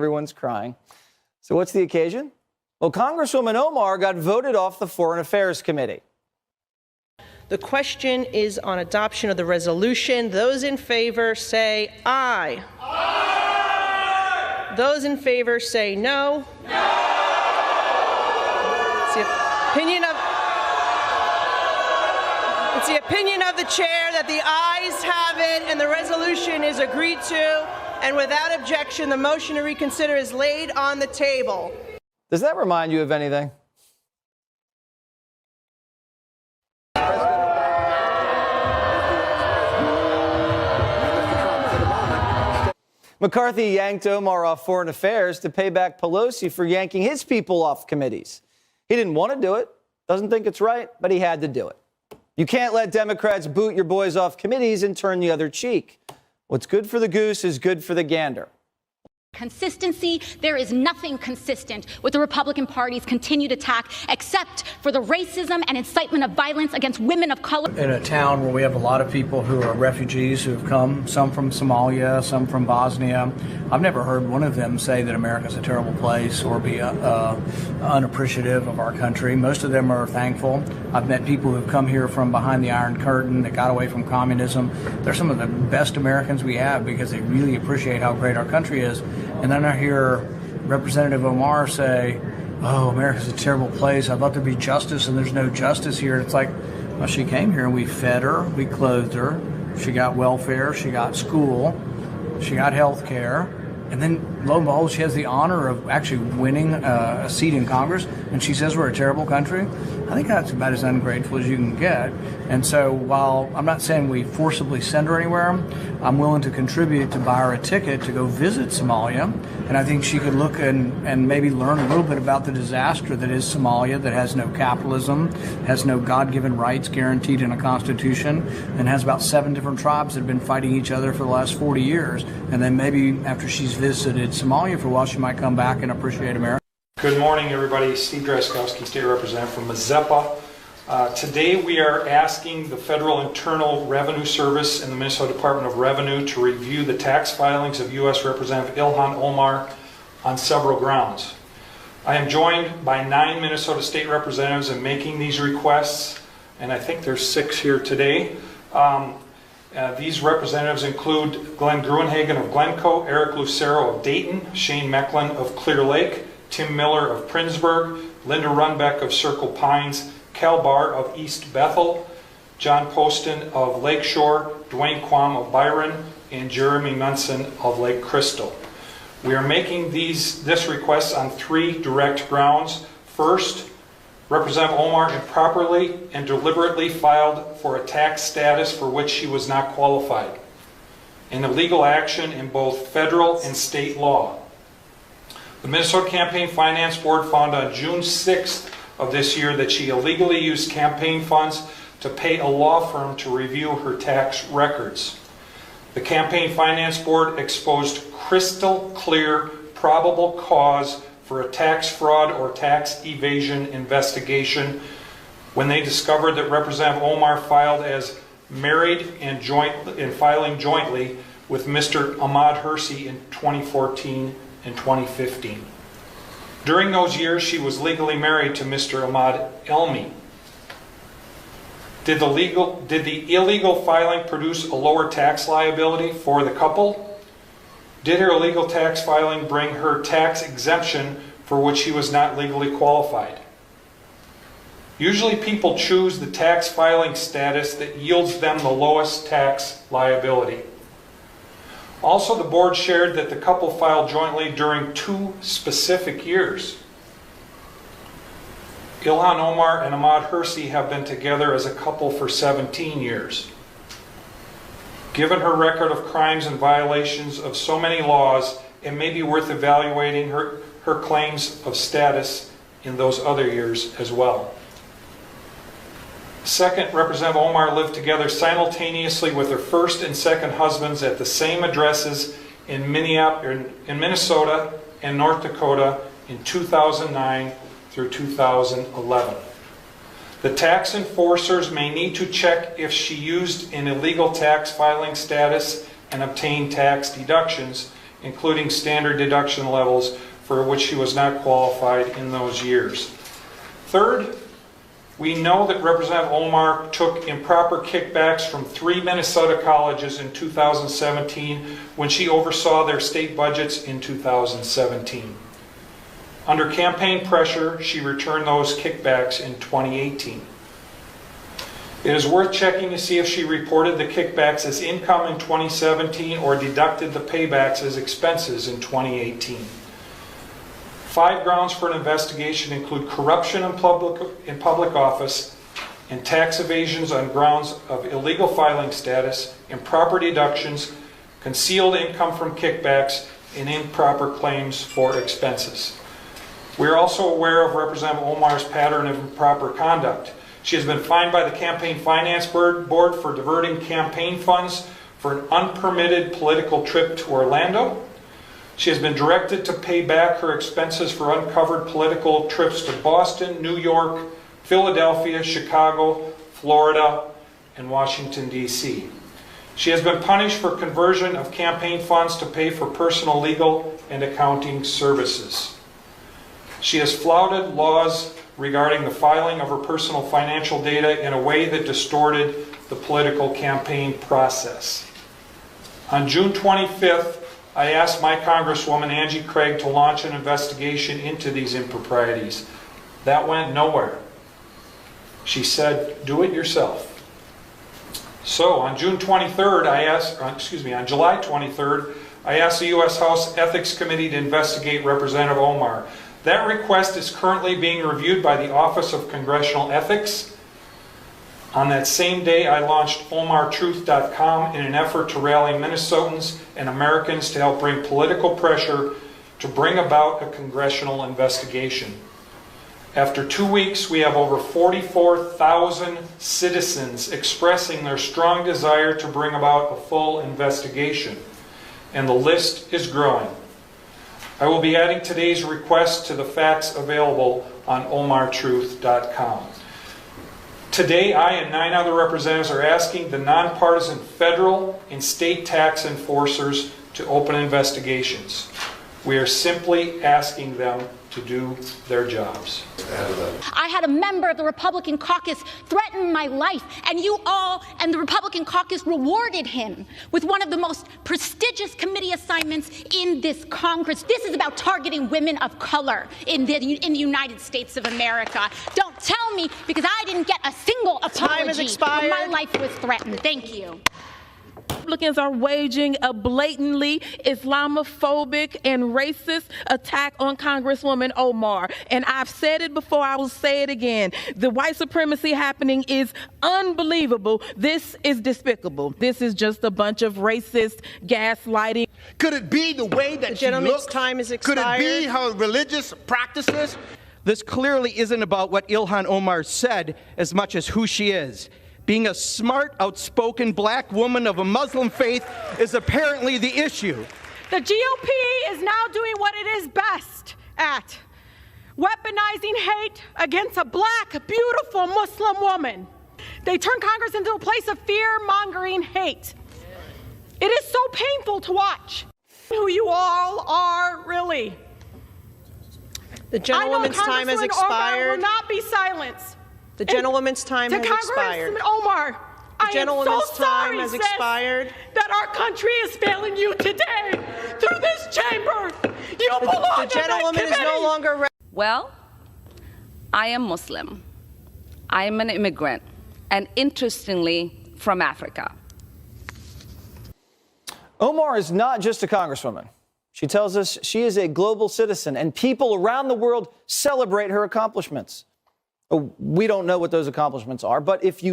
Everyone's crying. So what's the occasion? Well, Congresswoman Omar got voted off the Foreign Affairs Committee. The question is on adoption of the resolution. Those in favor say aye. Aye. Those in favor say no. No. It's the opinion of the chair that the ayes have it and the resolution is agreed to. And without objection, the motion to reconsider is laid on the table. Does that remind you of anything? McCarthy yanked Omar off Foreign Affairs to pay back Pelosi for yanking his people off committees. He didn't want to do it, doesn't think it's right, but he had to do it. You can't let Democrats boot your boys off committees and turn the other cheek. What's good for the goose is good for the gander. Consistency. There is nothing consistent with the Republican Party's continued attack except for the racism and incitement of violence against women of color. In a town where we have a lot of people who are refugees who have come, some from Somalia, some from Bosnia, I've never heard one of them say that America's a terrible place or be unappreciative of our country. Most of them are thankful. I've met people who've come here from behind the Iron Curtain that got away from communism. They're some of the best Americans we have because they really appreciate how great our country is. And then I hear Representative Omar say, oh, America's a terrible place. I thought there'd be justice, and there's no justice here. And it's like, well, she came here, and we fed her, we clothed her, she got welfare, she got school, she got health care. And then, lo and behold, she has the honor of actually winning a seat in Congress, and she says we're a terrible country. I think that's about as ungrateful as you can get. And so while I'm not saying we forcibly send her anywhere, I'm willing to contribute to buy her a ticket to go visit Somalia. And I think she could look and maybe learn a little bit about the disaster that is Somalia, that has no capitalism, has no God-given rights guaranteed in a constitution, and has about 7 different tribes that have been fighting each other for the last 40 years. And then maybe after she's visited Somalia for a while, she might come back and appreciate America. Good morning, everybody. Steve Drazkowski, State Representative from Mazeppa. Today we are asking the Federal Internal Revenue Service and the Minnesota Department of Revenue to review the tax filings of U.S. Representative Ilhan Omar on several grounds. I am joined by 9 Minnesota State Representatives in making these requests, and I think there's 6 here today. These representatives include Glenn Gruenhagen of Glencoe, Eric Lucero of Dayton, Shane Mecklin of Clear Lake, Tim Miller of Princeburg, Linda Runbeck of Circle Pines, Cal Barr of East Bethel, John Poston of Lakeshore, Dwayne Quam of Byron, and Jeremy Munson of Lake Crystal. We are making this request on 3 direct grounds. First, Representative Omar improperly and deliberately filed for a tax status for which she was not qualified, an illegal action in both federal and state law. The Minnesota Campaign Finance Board found on June 6th of this year that she illegally used campaign funds to pay a law firm to review her tax records. The Campaign Finance Board exposed crystal clear probable cause for a tax fraud or tax evasion investigation when they discovered that Representative Omar filed as married and filing jointly with Mr. Ahmad Hersey in 2014 and 2015. During those years, she was legally married to Mr. Ahmad Elmi. Did the illegal filing produce a lower tax liability for the couple? Did her illegal tax filing bring her tax exemption for which she was not legally qualified? Usually people choose the tax filing status that yields them the lowest tax liability. Also, the board shared that the couple filed jointly during 2 specific years. Ilhan Omar and Ahmad Hersey have been together as a couple for 17 years. Given her record of crimes and violations of so many laws, it may be worth evaluating her claims of status in those other years as well. Second, Representative Omar lived together simultaneously with her first and second husbands at the same addresses in Minnesota and North Dakota in 2009 through 2011. The tax enforcers may need to check if she used an illegal tax filing status and obtained tax deductions including standard deduction levels for which she was not qualified in those years. Third, we know that Representative Omar took improper kickbacks from 3 Minnesota colleges in 2017 when she oversaw their state budgets in 2017. Under campaign pressure, she returned those kickbacks in 2018. It is worth checking to see if she reported the kickbacks as income in 2017 or deducted the paybacks as expenses in 2018. 5 grounds for an investigation include corruption in public office and tax evasions on grounds of illegal filing status, improper deductions, concealed income from kickbacks, and improper claims for expenses. We are also aware of Representative Omar's pattern of improper conduct. She has been fined by the Campaign Finance Board for diverting campaign funds for an unpermitted political trip to Orlando. She has been directed to pay back her expenses for uncovered political trips to Boston, New York, Philadelphia, Chicago, Florida, and Washington, D.C. She has been punished for conversion of campaign funds to pay for personal legal and accounting services. She has flouted laws regarding the filing of her personal financial data in a way that distorted the political campaign process. On June 25th, I asked my Congresswoman Angie Craig to launch an investigation into these improprieties. That went nowhere. She said, do it yourself. So on July 23rd, I asked the U.S. House Ethics Committee to investigate Representative Omar. That request is currently being reviewed by the Office of Congressional Ethics. On that same day, I launched OmarTruth.com in an effort to rally Minnesotans and Americans to help bring political pressure to bring about a congressional investigation. After 2 weeks, we have over 44,000 citizens expressing their strong desire to bring about a full investigation, and the list is growing. I will be adding today's request to the facts available on OmarTruth.com. Today, I and 9 other representatives are asking the nonpartisan federal and state tax enforcers to open investigations. We are simply asking them to do their jobs. I had a member of the Republican caucus threaten my life, and you all and the Republican caucus rewarded him with one of the most prestigious committee assignments in this Congress. This is about targeting women of color in the United States of America. Don't tell me, because I didn't get a single apology Time has expired. when my life was threatened. Thank you. Republicans are waging a blatantly Islamophobic and racist attack on Congresswoman Omar. And I've said it before, I will say it again. The white supremacy happening is unbelievable. This is despicable. This is just a bunch of racist gaslighting. Could it be the way that she gentleman's looks? time has Could it be expired. her religious practices? This clearly isn't about what Ilhan Omar said as much as who she is. Being a smart, outspoken black woman of a Muslim faith is apparently the issue. The GOP is now doing what it is best at, weaponizing hate against a black, beautiful Muslim woman. They turn Congress into a place of fear-mongering hate. It is so painful to watch who you all are, really. The gentlewoman's time has Omar expired. will not be silenced. The gentlewoman's time has expired. To Congressman Omar, I am gentlewoman's so time sorry, has sis, expired. that our country is failing you today through this chamber. You belong The gentlewoman is no longer. Well, I am Muslim. I am an immigrant, and interestingly, from Africa. Omar is not just a congresswoman. She tells us she is a global citizen, and people around the world celebrate her accomplishments. We don't know what those accomplishments are, but if you